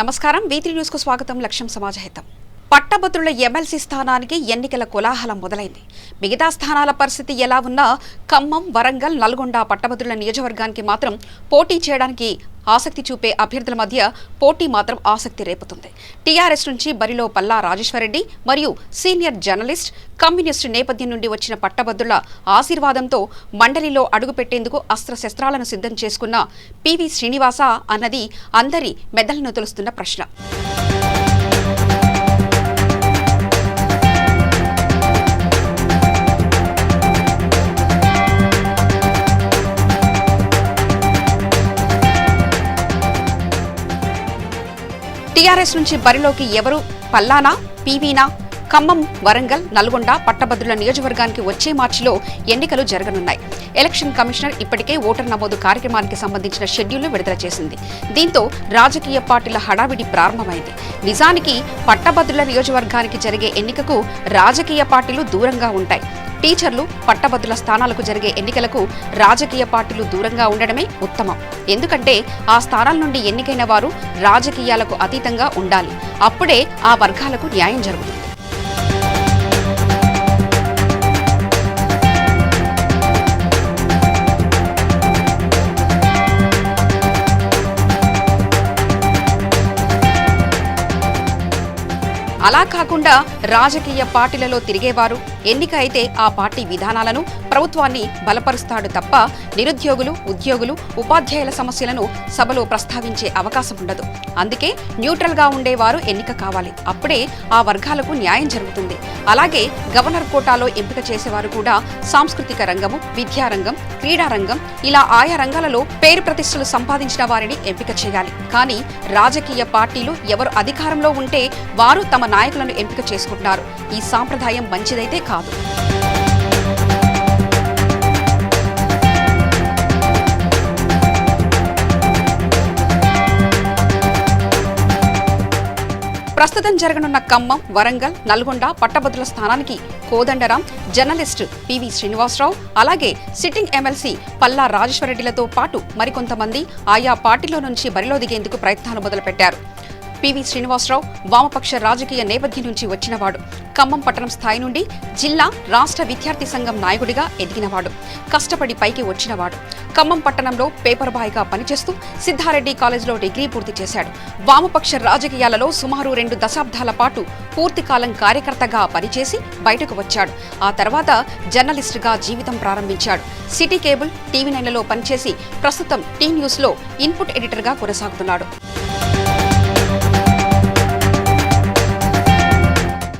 నమస్కారం V3 news కు స్వాగతం. లక్ష్యం సమాజహితం. పట్టభద్రుల ఎమ్మెల్సీ స్థానానికి ఎన్నికల కోలాహలం మొదలైంది. మిగతా స్థానాల పరిస్థితి ఎలా ఉన్నా ఖమ్మం, వరంగల్, నల్గొండ పట్టభద్రుల నియోజకవర్గానికి మాత్రం పోటీ చేయడానికి ఆసక్తి చూపే అభ్యర్థుల మధ్య పోటీ మాత్రం ఆసక్తి రేపుతుంది. టీఆర్ఎస్ నుంచి బరిలో పల్లా రాజేశ్వరరెడ్డి మరియు సీనియర్ జర్నలిస్ట్, కమ్యూనిస్టు నేపథ్యం నుండి వచ్చిన పట్టభద్రుల ఆశీర్వాదంతో మండలిలో అడుగుపెట్టేందుకు అస్త్రశస్త్రాలను సిద్ధం చేసుకున్న పివి శ్రీనివాస అన్నది అందరి మెదళ్లను తొలుస్తున్న ప్రశ్న. టీఆర్ఎస్ నుంచి బరిలోకి ఎవరు, పల్లానా, పీవీనా? ఖమ్మం, వరంగల్, నల్గొండ పట్టభద్రుల నియోజకవర్గానికి వచ్చే మార్చిలో ఎన్నికలు జరగనున్నాయి. ఎలక్షన్ కమిషనర్ ఇప్పటికే ఓటర్ నమోదు కార్యక్రమానికి సంబంధించిన షెడ్యూల్ను విడుదల చేసింది. దీంతో రాజకీయ పార్టీల హడావిడి ప్రారంభమైంది. నిజానికి పట్టభద్రుల నియోజకవర్గానికి జరిగే ఎన్నికకు రాజకీయ పార్టీలు దూరంగా ఉంటాయి. టీచర్లు, పట్టభద్రుల స్థానాలకు జరిగే ఎన్నికలకు రాజకీయ పార్టీలు దూరంగా ఉండడమే ఉత్తమం. ఎందుకంటే ఆ స్థానాల నుండి ఎన్నికైన వారు రాజకీయాలకు అతీతంగా ఉండాలి. అప్పుడే ఆ వర్గాలకు న్యాయం జరుగుతుంది. అలా కాకుండా రాజకీయ పార్టీలలో తిరిగేవారు ఎన్నిక అయితే ఆ పార్టీ విధానాలను, ప్రభుత్వాన్ని బలపరుస్తాడు తప్ప నిరుద్యోగులు, ఉద్యోగులు, ఉపాధ్యాయుల సమస్యలను సభలో ప్రస్తావించే అవకాశం ఉండదు. అందుకే న్యూట్రల్ గా ఉండేవారు ఎన్నిక కావాలి. అప్పుడే ఆ వర్గాలకు న్యాయం జరుగుతుంది. అలాగే గవర్నర్ కోటాలో ఎంపిక చేసేవారు కూడా సాంస్కృతిక రంగము, విద్యారంగం, క్రీడారంగం ఇలా ఆయా రంగాలలో పేరు ప్రతిష్టలు సంపాదించిన వారిని ఎంపిక చేయాలి. కానీ రాజకీయ పార్టీలు ఎవరు అధికారంలో ఉంటే వారు తమ నాయకులను ఎంపిక చేసుకుంటున్నారు. ఈ సాంప్రదాయం మంచిదైతే కాదు. ప్రస్తుతం జరగనున్న ఖమ్మం, వరంగల్, నల్గొండ పట్టభద్రుల స్థానానికి కోదండరాం, జర్నలిస్ట్ పివి శ్రీనివాసరావు, అలాగే సిట్టింగ్ ఎమ్మెల్సీ పల్లా రాజేశ్వరరెడ్డిలతో పాటు మరికొంతమంది ఆయా పార్టీలో నుంచి బరిలో దిగేందుకు ప్రయత్నాలు మొదలుపెట్టారు. పివి శ్రీనివాసరావు వామపక్ష రాజకీయ నేపథ్యం నుంచి వచ్చినవాడు. ఖమ్మం పట్టణం స్థాయి నుండి జిల్లా, రాష్ట్ర విద్యార్థి సంఘం నాయకుడిగా ఎదిగినవాడు. కష్టపడి పైకి వచ్చినవాడు. ఖమ్మం పట్టణంలో పేపర్ బాయ్గా పనిచేస్తూ సిద్ధారెడ్డి కాలేజీలో డిగ్రీ పూర్తి చేశాడు. వామపక్ష రాజకీయాలలో సుమారు 2 దశాబ్దాల పాటు పూర్తికాలం కార్యకర్తగా పనిచేసి బయటకు వచ్చాడు. ఆ తర్వాత జర్నలిస్టుగా జీవితం ప్రారంభించాడు. సిటీ కేబుల్, TV9లలో పనిచేసి ప్రస్తుతం టీ న్యూస్లో ఇన్పుట్ ఎడిటర్గా కొనసాగుతున్నాడు.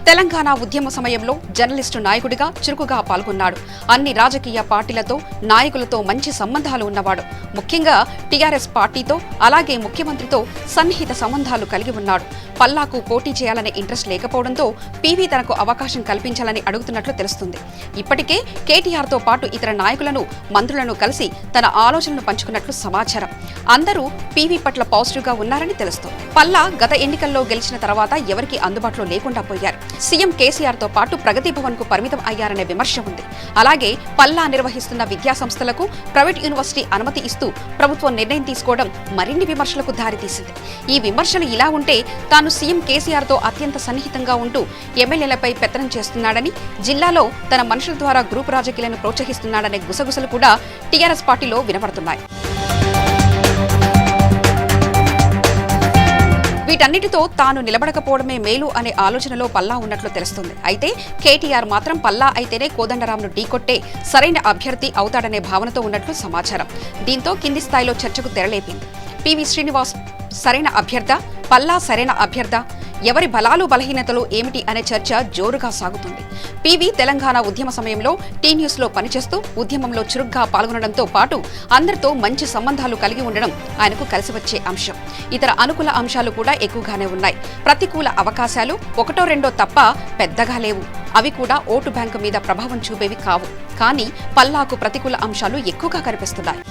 తెలంగాణ ఉద్యమ సమయంలో జర్నలిస్టు నాయకుడిగా చురుకుగా పాల్గొన్నాడు. అన్ని రాజకీయ పార్టీలతో, నాయకులతో మంచి సంబంధాలు ఉన్నవాడు. ముఖ్యంగా టీఆర్ఎస్ పార్టీతో, అలాగే ముఖ్యమంత్రితో సన్నిహిత సంబంధాలు కలిగి ఉన్నాడు. పల్లాకు పోటీ చేయాలనే ఇంట్రెస్ట్ లేకపోవడంతో పివి తనకు అవకాశం కల్పించాలని అడుగుతున్నట్లు తెలుస్తుంది. ఇప్పటికే కేటీఆర్తో పాటు ఇతర నాయకులను, మంత్రులను కలిసి తన ఆలోచనలు పంచుకున్నట్లు సమాచారం. అందరూ పివి పట్ల పాజిటివ్గా ఉన్నారని తెలుస్తోంది. పల్లా గత ఎన్నికల్లో గెలిచిన తర్వాత ఎవరికి అందుబాటులో లేకుండా పోయారు. సీఎం కేసీఆర్తో పాటు ప్రగతి భవన్ కు పరిమితం అయ్యారనే విమర్శ ఉంది. అలాగే పల్లా నిర్వహిస్తున్న విద్యా సంస్థలకు ప్రైవేట్ యూనివర్సిటీ అనుమతి ఇస్తూ ప్రభుత్వం నిర్ణయం తీసుకోవడం మరిన్ని విమర్శలకు దారితీసింది. ఈ విమర్శలు ఇలా ఉంటే తాను సీఎం కేసీఆర్తో అత్యంత సన్నిహితంగా ఉంటూ ఎమ్మెల్యేలపై పెత్తనం చేస్తున్నాడని, జిల్లాలో తన మనుషుల ద్వారా గ్రూప్ రాజకీయాలను ప్రోత్సహిస్తున్నాడనే గుసగుసలు కూడా టీఆర్ఎస్ పార్టీలో వినపడుతున్నాయి. వీటన్నిటితో తాను నిలబడకపోవడమే మేలు అనే ఆలోచనలో పల్లా ఉన్నట్లు తెలుస్తుంది. అయితే కేటీఆర్ మాత్రం పల్లా అయితేనే కోదండరాంను ఢీకొట్టే సరైన అభ్యర్థి అవుతాడనే భావనతో ఉన్నట్లు సమాచారం. దీంతో కింది స్థాయిలో చర్చకు తెరలేపింది. పివి శ్రీనివాస్ సరైన అభ్యర్థా, పల్లా సరైన అభ్యర్థా, ఎవరి బలాలు బలహీనతలు ఏమిటి అనే చర్చ జోరుగా సాగుతుంది. పివి తెలంగాణ ఉద్యమ సమయంలో టీ న్యూస్లో పనిచేస్తూ ఉద్యమంలో చురుగ్గా పాల్గొనడంతో పాటు అందరితో మంచి సంబంధాలు కలిగి ఉండడం ఆయనకు కలిసి వచ్చే అంశం. ఇతర అనుకూల అంశాలు కూడా ఎక్కువగానే ఉన్నాయి. ప్రతికూల అవకాశాలు ఒకటో రెండో తప్ప పెద్దగా లేవు. అవి కూడా ఓటు బ్యాంకు మీద ప్రభావం చూపేవి కావు. కానీ పల్లాకు ప్రతికూల అంశాలు ఎక్కువగా కనిపిస్తున్నాయి.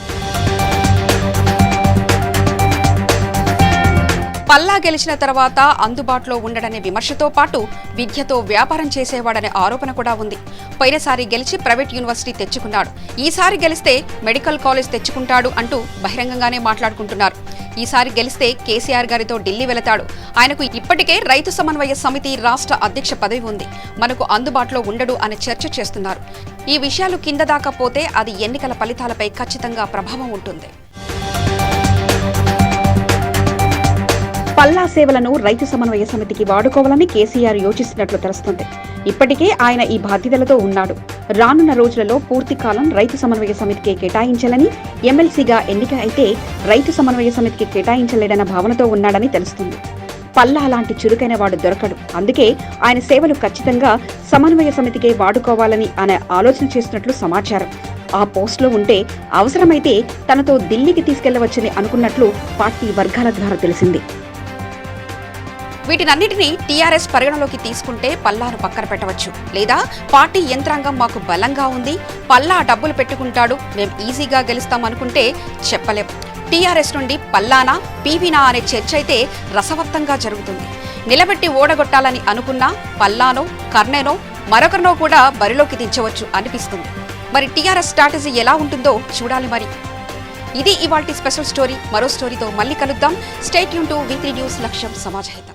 పల్లా గెలిచిన తర్వాత అందుబాటులో ఉండడనే విమర్శతో పాటు విద్యతో వ్యాపారం చేసేవాడనే ఆరోపణ కూడా ఉంది. పోయినసారి గెలిచి ప్రైవేట్ యూనివర్సిటీ తెచ్చుకున్నాడు, ఈసారి గెలిస్తే మెడికల్ కాలేజ్ తెచ్చుకుంటాడు అంటూ బహిరంగంగానే మాట్లాడుకుంటున్నారు. ఈసారి గెలిస్తే కేసీఆర్ గారితో ఢిల్లీ వెళతాడు. ఆయనకు ఇప్పటికే రైతు సమన్వయ సమితి రాష్ట్ర అధ్యక్ష పదవి ఉంది, మనకు అందుబాటులో ఉండడు అనే చర్చ చేస్తున్నారు. ఈ విషయాలు కింద దాకా పోతే అది ఎన్నికల ఫలితాలపై ఖచ్చితంగా ప్రభావం ఉంటుంది. పల్లా సేవలను రైతు సమన్వయ సమితికి వాడుకోవాలని కేసీఆర్ యోచిస్తున్నట్లు తెలుస్తుంది. ఇప్పటికే ఆయన ఈ బాధ్యతలతో ఉన్నాడు. రానున్న రోజులలో పూర్తి కాలం రైతు సమన్వయ సమితికి కేటాయించాలని, ఎమ్మెల్సీగా ఎన్నిక అయితే రైతు సమన్వయ సమితికి కేటాయించలేడన్న భావనతో ఉన్నాడని తెలుస్తుంది. పల్లా లాంటి చురుకైన వాడు దొరకడు, అందుకే ఆయన సేవలు ఖచ్చితంగా సమన్వయ సమితికే వాడుకోవాలని అనే ఆలోచన చేస్తున్నట్లు సమాచారం. ఆ పోస్టులో ఉంటే అవసరమైతే తనతో ఢిల్లీకి తీసుకెళ్లవచ్చని అనుకున్నట్లు పార్టీ వర్గాల ద్వారా తెలిసింది. వీటినన్నిటినీ టీఆర్ఎస్ పరిగణలోకి తీసుకుంటే పల్లాను పక్కన పెట్టవచ్చు. లేదా పార్టీ యంత్రాంగం మాకు బలంగా ఉంది, పల్లా డబ్బులు పెట్టుకుంటాడు, మేం ఈజీగా గెలుస్తామనుకుంటే చెప్పలేం. టీఆర్ఎస్ నుండి పల్లానా పీవీనా అనే చర్చ అయితే రసవత్తంగా జరుగుతుంది. నిలబెట్టి ఓడగొట్టాలని అనుకున్నా పల్లానో కర్ణేనో మరొకరినో కూడా బరిలోకి దించవచ్చు అనిపిస్తుంది. మరి టీఆర్ఎస్ స్ట్రాటజీ ఎలా ఉంటుందో చూడాలి. మరి ఇది ఇవాల్టి స్పెషల్ స్టోరీ. మరో స్టోరీతో మళ్ళీ కలుద్దాం. Stay tune to V3 news. లక్ష్యం సమాజహితం.